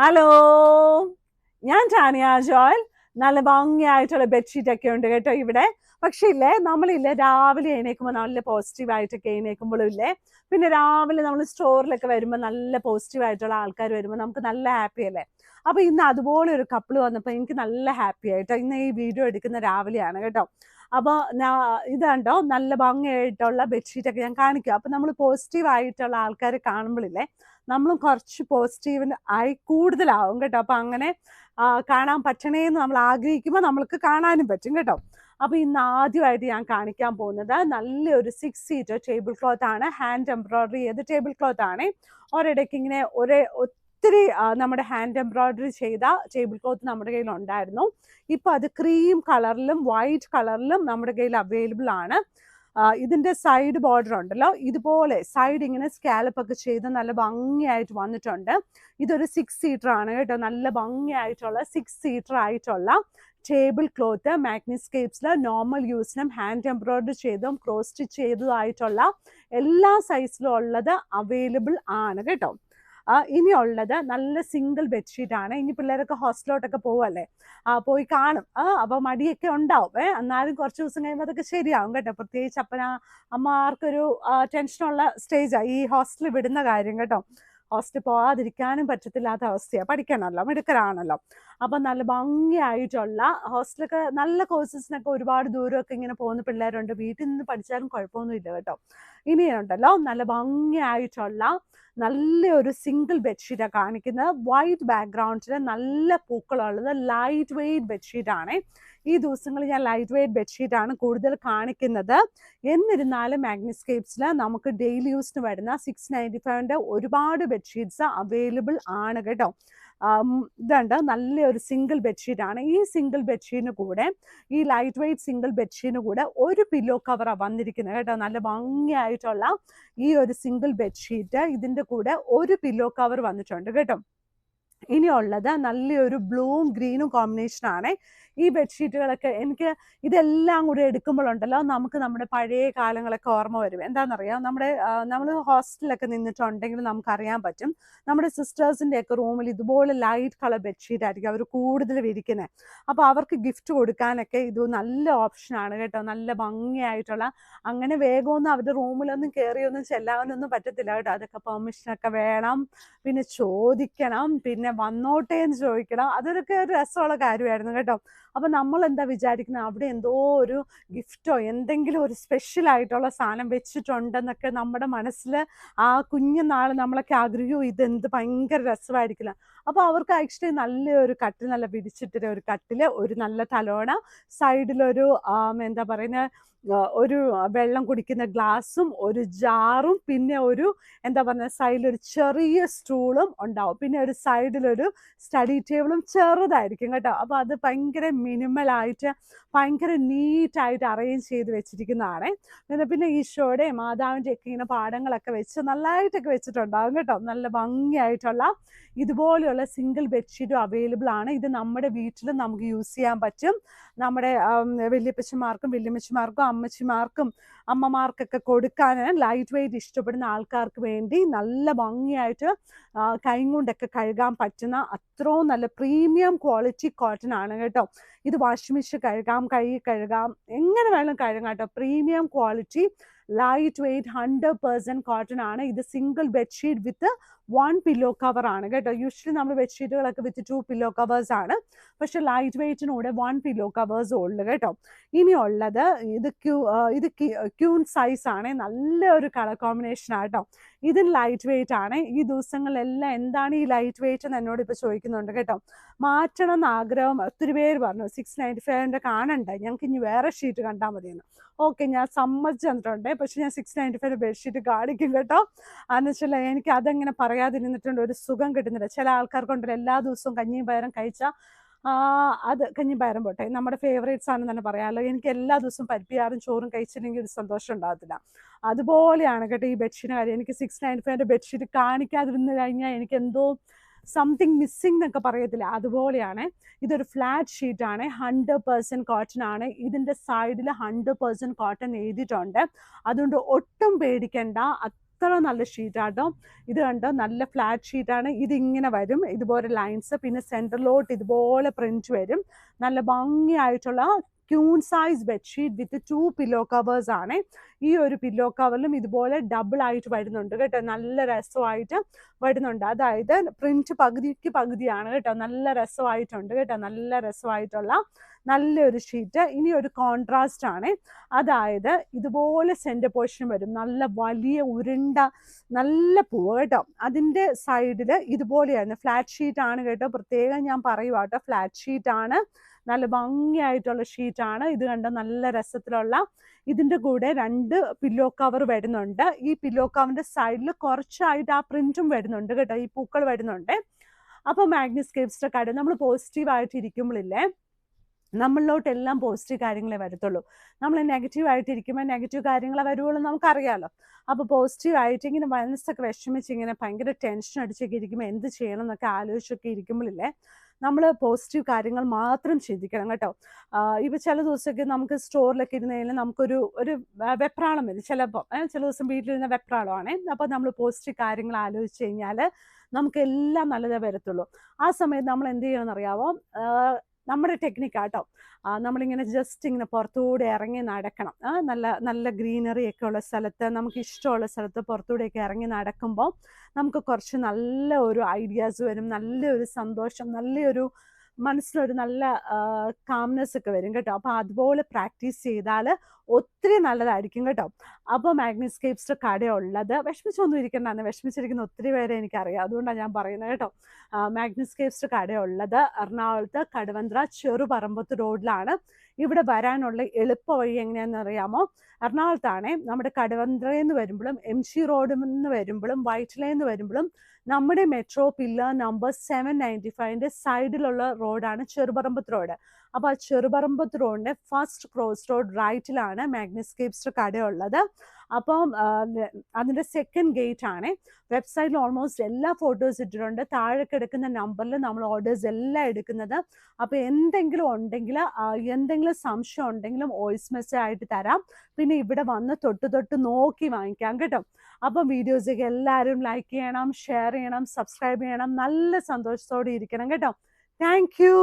Hello, ഞാൻ Tanya Joel. നല്ല ഭംഗിയായിട്ടുള്ള bedsheet ഒക്കെ ഉണ്ട് കേട്ടോ ഇവിടെ. പക്ഷെ ഇല്ലേ, നമ്മളില്ലേ രാവിലെ എഴുന്നേൽക്കുമ്പോൾ നല്ല പോസിറ്റീവായിട്ടൊക്കെ എഴുന്നേൽക്കുമ്പോഴും ഇല്ലേ, പിന്നെ രാവിലെ നമ്മൾ സ്റ്റോറിലൊക്കെ വരുമ്പോൾ നല്ല പോസിറ്റീവായിട്ടുള്ള ആൾക്കാർ വരുമ്പോൾ നമുക്ക് നല്ല ഹാപ്പി അല്ലേ. അപ്പൊ ഇന്ന് അതുപോലെ ഒരു കപ്പിൾ വന്നപ്പോൾ എനിക്ക് നല്ല ഹാപ്പി ആയിട്ടോ. ഇന്ന് ഈ വീഡിയോ എടുക്കുന്ന രാവിലെയാണ് കേട്ടോ. അപ്പോൾ ഇതുണ്ടോ, നല്ല ഭംഗിയായിട്ടുള്ള ബെഡ്ഷീറ്റൊക്കെ ഞാൻ കാണിക്കും. അപ്പൊ നമ്മൾ പോസിറ്റീവായിട്ടുള്ള ആൾക്കാരെ കാണുമ്പോഴില്ലേ, നമ്മളും കുറച്ച് പോസിറ്റീവിന് ആയി കൂടുതലാവും കേട്ടോ. അപ്പൊ അങ്ങനെ കാണാൻ പറ്റണേന്ന് നമ്മൾ ആഗ്രഹിക്കുമ്പോൾ നമ്മൾക്ക് കാണാനും പറ്റും കേട്ടോ. അപ്പൊ ഇന്ന് ആദ്യമായിട്ട് ഞാൻ കാണിക്കാൻ പോകുന്നത് നല്ലൊരു 6 സീറ്റർ ടേബിൾ ക്ലോത്ത് ആണ്. ഹാൻഡ് എംബ്രോയിഡറി ചെയ്ത ടേബിൾ ക്ലോത്ത് ആണ്. ഒരിടയ്ക്ക് ഇങ്ങനെ ഒത്തിരി നമ്മുടെ ഹാൻഡ് എംബ്രോയിഡറി ചെയ്ത ടേബിൾ ക്ലോത്ത് നമ്മുടെ കയ്യിൽ ഉണ്ടായിരുന്നു. ഇപ്പൊ അത് ക്രീം കളറിലും വൈറ്റ് കളറിലും നമ്മുടെ കയ്യിൽ അവൈലബിൾ ആണ്. ഇതിന്റെ സൈഡ് ബോർഡർ ഉണ്ടല്ലോ, ഇതുപോലെ സൈഡ് ഇങ്ങനെ സ്കാലപ്പ് ഒക്കെ ചെയ്ത് നല്ല ഭംഗിയായിട്ട് വന്നിട്ടുണ്ട്. ഇതൊരു 6 സീറ്റർ ആണ് കേട്ടോ. നല്ല ഭംഗിയായിട്ടുള്ള 6 സീറ്റർ ആയിട്ടുള്ള ടേബിൾ ക്ലോത്ത് മാഗ്നിസ്കേപ്സിൽ നോർമൽ യൂസിനും ഹാൻഡ് എംബ്രോയിഡറി ചെയ്തും ക്രോസ് സ്റ്റിച്ച് ചെയ്തതായിട്ടുള്ള എല്ലാ സൈസിലും ഉള്ളത് അവൈലബിൾ ആണ് കേട്ടോ. ഇനിയുള്ളത് നല്ല സിംഗിൾ ബെഡ്ഷീറ്റ് ആണ്. ഇനി പിള്ളേരൊക്കെ ഹോസ്റ്റലോട്ടൊക്കെ പോവല്ലേ, പോയി കാണും. അപ്പൊ മടിയൊക്കെ ഉണ്ടാവും. എന്നാലും കുറച്ച് ദിവസം കഴിയുമ്പോൾ അതൊക്കെ ശരിയാവും കേട്ടോ. പ്രത്യേകിച്ച് അമ്മമാർക്കൊരു ടെൻഷനുള്ള സ്റ്റേജാണ് ഈ ഹോസ്റ്റലിൽ വിടുന്ന കാര്യം കേട്ടോ. ഹോസ്റ്റലിൽ പോകാതിരിക്കാനും പറ്റത്തില്ലാത്ത അവസ്ഥയാണ്. പഠിക്കണമല്ലോ, മിടുക്കരാണല്ലോ. അപ്പൊ നല്ല ഭംഗിയായിട്ടുള്ള ഹോസ്റ്റലൊക്കെ നല്ല കോഴ്സസിനൊക്കെ ഒരുപാട് ദൂരമൊക്കെ ഇങ്ങനെ പോകുന്ന പിള്ളേരുണ്ട്. വീട്ടിൽ നിന്ന് പഠിച്ചാലും കുഴപ്പമൊന്നുമില്ല കേട്ടോ. ഇനിയുണ്ടല്ലോ നല്ല ഭംഗിയായിട്ടുള്ള നല്ലൊരു സിംഗിൾ ബെഡ്ഷീറ്റാണ് കാണിക്കുന്നത്. വൈറ്റ് ബാക്ക്ഗ്രൗണ്ടിൽ നല്ല പൂക്കളുള്ളത് ലൈറ്റ് വെയ്റ്റ് ബെഡ്ഷീറ്റ് ആണ്. ഈ ദിവസങ്ങളിൽ ഞാൻ ലൈറ്റ് വെയ്റ്റ് ബെഡ്ഷീറ്റ് ആണ് കൂടുതൽ കാണിക്കുന്നത്. എന്നിരുന്നാലും മാഗ്നിസ്കേപ്സിൽ നമുക്ക് ഡെയിലി യൂസിന് വരുന്ന 695 ഒരുപാട് ബെഡ്ഷീറ്റ്സ് അവൈലബിൾ ആണ് കേട്ടോ. ഇതുണ്ട് നല്ലൊരു സിംഗിൾ ബെഡ്ഷീറ്റ് ആണ്. ഈ സിംഗിൾ ബെഡ്ഷീറ്റിന് കൂടെ, ഈ ലൈറ്റ് വെയ്റ്റ് സിംഗിൾ ബെഡ്ഷീറ്റിന് കൂടെ ഒരു പില്ലോ കവറാണ് വന്നിരിക്കുന്നത് കേട്ടോ. നല്ല ഭംഗിയായിട്ടുള്ള ഈ ഒരു സിംഗിൾ ബെഡ്ഷീറ്റ്, ഇതിന്റെ കൂടെ ഒരു പില്ലോ കവർ വന്നിട്ടുണ്ട് കേട്ടോ. ഇനിയുള്ളത് നല്ലൊരു ബ്ലൂവും ഗ്രീനും കോമ്പിനേഷൻ ആണ്. ഈ ബെഡ്ഷീറ്റുകളൊക്കെ എനിക്ക് ഇതെല്ലാം കൂടി എടുക്കുമ്പോഴുണ്ടല്ലോ, നമുക്ക് നമ്മുടെ പഴയ കാലങ്ങളൊക്കെ ഓർമ്മ വരും. എന്താണെന്നറിയാം, നമ്മൾ ഹോസ്റ്റലിലൊക്കെ നിന്നിട്ടുണ്ടെങ്കിൽ നമുക്കറിയാൻ പറ്റും. നമ്മുടെ സിസ്റ്റേഴ്സിൻ്റെ ഒക്കെ റൂമിൽ ഇതുപോലെ ലൈറ്റ് കളർ ബെഡ്ഷീറ്റ് ആയിരിക്കും അവർ കൂടുതൽ വിരിക്കുന്നത്. അപ്പോൾ അവർക്ക് ഗിഫ്റ്റ് കൊടുക്കാനൊക്കെ ഇത് നല്ല ഓപ്ഷനാണ് കേട്ടോ. നല്ല ഭംഗിയായിട്ടുള്ള, അങ്ങനെ വേഗമൊന്നും അവരുടെ റൂമിലൊന്നും കയറിയൊന്നും ചെല്ലാനൊന്നും പറ്റത്തില്ല കേട്ടോ. അതൊക്കെ പെർമിഷനൊക്കെ വേണം, പിന്നെ ചോദിക്കണം, പിന്നെ വന്നോട്ടെ എന്ന് ചോദിക്കണം. അതൊക്കെ ഒരു രസമുള്ള കാര്യമായിരുന്നു കേട്ടോ. അപ്പൊ നമ്മൾ എന്താ വിചാരിക്കുന്നത്, അവിടെ എന്തോ ഒരു ഗിഫ്റ്റോ എന്തെങ്കിലും ഒരു സ്പെഷ്യൽ ആയിട്ടുള്ള സാധനം വെച്ചിട്ടുണ്ടെന്നൊക്കെ നമ്മുടെ മനസ്സിൽ ആ കുഞ്ഞുനാൾ നമ്മളൊക്കെ ആഗ്രഹിക്കും. ഇതെന്ത് ഭയങ്കര രസമായിരിക്കില്ല. അപ്പൊ അവർക്ക് ആക്ച്വലി നല്ലൊരു കട്ടിൽ, നല്ല പിടിച്ചിട്ടൊരു ഒരു കട്ടില്, ഒരു നല്ല തലോണ, സൈഡിലൊരു എന്താ പറയുന്ന ഒരു വെള്ളം കുടിക്കുന്ന ഗ്ലാസും ഒരു ജാറും, പിന്നെ ഒരു എന്താ പറയുക സൈഡിലൊരു ചെറിയ സ്റ്റൂളും ഉണ്ടാവും. പിന്നെ ഒരു സൈഡിലൊരു സ്റ്റഡി ടേബിളും ചെറുതായിരിക്കും കേട്ടോ. അപ്പോൾ അത് ഭയങ്കര മിനിമലായിട്ട് ഭയങ്കര നീറ്റായിട്ട് അറേഞ്ച് ചെയ്ത് വെച്ചിരിക്കുന്നതാണ്. പിന്നെ ഈശോയുടെ മാതാവിൻ്റെ ഒക്കെ ഇങ്ങനെ പാടങ്ങളൊക്കെ വെച്ച് നല്ലതായിട്ടൊക്കെ വെച്ചിട്ടുണ്ടാകും കേട്ടോ. നല്ല ഭംഗിയായിട്ടുള്ള ഇതുപോലെയുള്ള സിംഗിൾ ബെഡ്ഷീറ്റും അവൈലബിൾ ആണ്. ഇത് നമ്മുടെ വീട്ടിലും നമുക്ക് യൂസ് ചെയ്യാൻ പറ്റും. നമ്മുടെ വല്യപ്പച്ചമാർക്കും വല്യമ്മച്ചിമാർക്കും അമ്മച്ചിമാർക്കും അമ്മമാർക്കൊക്കെ കൊടുക്കാൻ, ലൈറ്റ് വെയ്റ്റ് ഇഷ്ടപ്പെടുന്ന ആൾക്കാർക്ക് വേണ്ടി നല്ല ഭംഗിയായിട്ട് കൈ കൊണ്ടൊക്കെ കഴുകാൻ പറ്റുന്ന അത്രയും നല്ല പ്രീമിയം ക്വാളിറ്റി കോട്ടൺ ആണ് കേട്ടോ. ഇത് വാഷിംഗ് മെഷീൻ കഴുകാം, കൈ കഴുകാം, എങ്ങനെ വേണം കഴുകാം കേട്ടോ. Premium quality light weight 100% cotton ആണ്. ഇത് single bedsheet with 1 pillow cover ആണ് കേട്ടോ. യൂഷ്വലി നമ്മൾ ബെഡ്ഷീറ്റുകളൊക്കെ വിത്ത് 2 പില്ലോ കവേഴ്സ് ആണ്, പക്ഷെ ലൈറ്റ് വെയ്റ്റിനൂടെ 1 പില്ലോ കവേഴ്സ് ഉള്ളു കേട്ടോ. ഇനിയുള്ളത് ഇത് ക്യൂൺ സൈസ് ആണ്. നല്ലൊരു കളർ കോമ്പിനേഷൻ ആട്ടോ. ഇതിൽ ലൈറ്റ് വെയ്റ്റ് ആണ്. ഈ ദിവസങ്ങളിലെല്ലാം എന്താണ് ഈ ലൈറ്റ് വെയ്റ്റ് എന്ന് എന്നോട് ഇപ്പോൾ ചോദിക്കുന്നുണ്ട് കേട്ടോ. മാറ്റണം എന്ന് ആഗ്രഹം ഒത്തിരി പേര് പറഞ്ഞു. 695 കാണണ്ട, ഞങ്ങൾക്ക് ഇനി വേറെ ഷീറ്റ് കണ്ടാൽ മതിയെന്ന്. ഓക്കെ, ഞാൻ സമ്മതിച്ചു തന്നിട്ടുണ്ട്. പക്ഷെ ഞാൻ 695 ബെഡ്ഷീറ്റ് കാണിക്കും കേട്ടോ. എന്ന് വെച്ചാൽ എനിക്ക് അതങ്ങനെ പറയാതിരുന്നിട്ടുണ്ട് ഒരു സുഖം കിട്ടുന്നില്ല. ചില ആൾക്കാർക്കുണ്ടല്ലോ എല്ലാ ദിവസവും കഞ്ഞിയും പയറും കഴിച്ചാൽ അത് കഞ്ഞിയും പയറും പോട്ടെ, നമ്മുടെ ഫേവറേറ്റ്സ് ആണെന്ന് തന്നെ പറയാമല്ലോ. എനിക്ക് എല്ലാ ദിവസവും പരിപ്പിയാറും ചോറും കഴിച്ചില്ലെങ്കിൽ ഒരു സന്തോഷം ഉണ്ടാകത്തില്ല. അതുപോലെയാണ് കേട്ടോ ഈ ബെഡ്ഷീറ്റിൻ്റെ കാര്യം. എനിക്ക് 695 ബെഡ്ഷീറ്റ് കാണിക്കാതിരുന്ന് കഴിഞ്ഞാൽ എനിക്ക് എന്തോ സംതിങ് മിസ്സിംഗ് എന്നൊക്കെ പറയത്തില്ല, അതുപോലെയാണ്. ഇതൊരു ഫ്ലാറ്റ് ഷീറ്റ് ആണ്. 100% കോട്ടൺ ആണ്. ഇതിൻ്റെ സൈഡിൽ 100% കോട്ടൺ എഴുതിയിട്ടുണ്ട്. അതുകൊണ്ട് ഒട്ടും പേടിക്കണ്ട. അത്ര നല്ല ഷീറ്റാട്ടോ. ഇത് കണ്ടോ, നല്ല ഫ്ലാറ്റ് ഷീറ്റാണ്. ഇതിങ്ങനെ വരും, ഇതുപോലെ ലൈൻസ്. പിന്നെ സെൻറ്ററിലോട്ട് ഇതുപോലെ പ്രിന്റ് വരും. നല്ല ഭംഗിയായിട്ടുള്ള queen size bedsheet with 2 pillow covers ആണ്. ഈ ഒരു പില്ലോ കവറിലും ഇതുപോലെ ഡബിൾ ആയിട്ട് വരുന്നുണ്ട് കേട്ടോ. നല്ല രസമായിട്ട് വരുന്നുണ്ട്. അതായത് പ്രിന്റ് പകുതിക്ക് പകുതിയാണ് കേട്ടോ. നല്ല രസമായിട്ടുണ്ട് കേട്ടോ. നല്ല രസമായിട്ടുള്ള നല്ലൊരു ഷീറ്റ്. ഇനി ഒരു കോൺട്രാസ്റ്റ് ആണ്. അതായത് ഇതുപോലെ സെന്റർ പോർഷൻ വരും, നല്ല വലിയ ഉരുണ്ട നല്ല പൂവ് കേട്ടോ. അതിൻ്റെ സൈഡിൽ ഇതുപോലെയാണ്. ഫ്ലാറ്റ് ഷീറ്റ് ആണ് കേട്ടോ. പ്രത്യേകം ഞാൻ പറയുക കേട്ടോ, ഫ്ലാറ്റ് ഷീറ്റ് ആണ്. നല്ല ഭംഗിയായിട്ടുള്ള ഷീറ്റാണ്. ഇത് കണ്ട നല്ല രസത്തിലുള്ള. ഇതിൻ്റെ കൂടെ 2 പില്ലോ കവർ വരുന്നുണ്ട്. ഈ പില്ലോ കവറിൻ്റെ സൈഡിൽ കുറച്ചായിട്ട് ആ പ്രിന്റും വരുന്നുണ്ട് കേട്ടോ. ഈ പൂക്കൾ വരുന്നുണ്ട്. അപ്പോൾ മാഗ്നസ് കേവ്സിൻ്റെ കാര്യം നമ്മൾ പോസിറ്റീവായിട്ട് ഇരിക്കുമ്പോഴില്ലേ, നമ്മളിലോട്ടെല്ലാം പോസിറ്റീവ് കാര്യങ്ങളെ വരത്തുള്ളൂ. നമ്മൾ നെഗറ്റീവായിട്ടിരിക്കുമ്പോൾ നെഗറ്റീവ് കാര്യങ്ങളെ വരുള്ളൂ, നമുക്കറിയാമല്ലോ. അപ്പോൾ പോസിറ്റീവായിട്ട് ഇങ്ങനെ മനസ്സൊക്കെ വിഷമിച്ച് ഇങ്ങനെ ഭയങ്കര ടെൻഷൻ അടിച്ചൊക്കെ ഇരിക്കുമ്പോൾ എന്ത് ചെയ്യണം എന്നൊക്കെ ആലോചിച്ചൊക്കെ ഇരിക്കുമ്പോഴില്ലേ, നമ്മൾ പോസിറ്റീവ് കാര്യങ്ങൾ മാത്രം ചിന്തിക്കണം കേട്ടോ. ഇപ്പോൾ ചില ദിവസമൊക്കെ നമുക്ക് സ്റ്റോറിലൊക്കെ ഇരുന്നതിൽ നമുക്കൊരു വെപ്രാളം വരും ചിലപ്പോൾ. ചില ദിവസം വീട്ടിലിരുന്ന വെപ്രാളമാണ്. അപ്പോൾ നമ്മൾ പോസിറ്റീവ് കാര്യങ്ങൾ ആലോചിച്ച് കഴിഞ്ഞാൽ നമുക്കെല്ലാം നല്ലതേ വരത്തുള്ളൂ. ആ സമയത്ത് നമ്മൾ എന്ത് ചെയ്യണമെന്നറിയാമോ? നമ്മുടെ ടെക്നിക്കാട്ടോ. നമ്മളിങ്ങനെ ജസ്റ്റ് ഇങ്ങനെ പുറത്തുകൂടെ ഇറങ്ങി നടക്കണം. നല്ല നല്ല ഗ്രീനറി ഒക്കെ ഉള്ള സ്ഥലത്ത്, നമുക്ക് ഇഷ്ടമുള്ള സ്ഥലത്ത് പുറത്തുകൂടെയൊക്കെ ഇറങ്ങി നടക്കുമ്പോൾ നമുക്ക് കുറച്ച് നല്ല ഒരു ഐഡിയാസ് വരും, നല്ലൊരു സന്തോഷം, നല്ലൊരു മനസ്സിലൊരു നല്ല കാംനെസ് ഒക്കെ വരും കേട്ടോ. അപ്പോൾ അതുപോലെ പ്രാക്ടീസ് ചെയ്താൽ ഒത്തിരി നല്ലതായിരിക്കും കേട്ടോ. അപ്പോൾ മാഗ്നസ് കേവ്സിൻ്റെ കടയുള്ളത്, വിഷമിച്ചൊന്നും ഇരിക്കണ്ടെന്ന്, വിഷമിച്ചിരിക്കുന്ന ഒത്തിരി പേരെ എനിക്കറിയാം, അതുകൊണ്ടാണ് ഞാൻ പറയുന്നത് കേട്ടോ. മാഗ്നസ് കേവ്സിൻ്റെ കടയുള്ളത് എറണാകുളത്ത് കടവന്ത്ര ചെറുപറമ്പത്ത് റോഡിലാണ്. ഇവിടെ വരാനുള്ള എളുപ്പ വഴി എങ്ങനെയാണെന്ന് അറിയാമോ? എറണാകുളത്താണ്. നമ്മുടെ കടവന്ത്രയിൽ നിന്ന് വരുമ്പോഴും MG റോഡിൽ നിന്ന് വരുമ്പോഴും വൈറ്റിലയിൽ നിന്ന് വരുമ്പോഴും നമ്മുടെ മെട്രോ പില്ലർ നമ്പർ 795 സൈഡിലുള്ള റോഡാണ് ചെറുപറമ്പത്ത് റോഡ്. അപ്പോൾ ആ ചെറുപറമ്പത്ത് റോഡിൻ്റെ ഫസ്റ്റ് ക്രോസ് റോഡ് റൈറ്റിലാണ് മാഗ്നസ് കേവ്സിൻ്റെ കടയുള്ളത്. അപ്പം അതിൻ്റെ സെക്കൻഡ് ഗേറ്റ് ആണ്. വെബ്സൈറ്റിൽ ഓൾമോസ്റ്റ് എല്ലാ ഫോട്ടോസ് ഇട്ടിട്ടുണ്ട്. താഴെ കിടക്കുന്ന നമ്പറിൽ നമ്മൾ ഓർഡേഴ്സ് എല്ലാം എടുക്കുന്നത്. അപ്പോൾ എന്തെങ്കിലും ഉണ്ടെങ്കിൽ, എന്തെങ്കിലും സംശയം ഉണ്ടെങ്കിലും വോയിസ് മെസ്സേജ് ആയിട്ട് തരാം. പിന്നെ ഇവിടെ വന്ന് തൊട്ട് നോക്കി വാങ്ങിക്കാം കേട്ടോ. അപ്പം വീഡിയോസൊക്കെ എല്ലാവരും ലൈക്ക് ചെയ്യണം, ഷെയർ ചെയ്യണം, സബ്സ്ക്രൈബ് ചെയ്യണം. നല്ല സന്തോഷത്തോടെ ഇരിക്കണം കേട്ടോ. Thank you.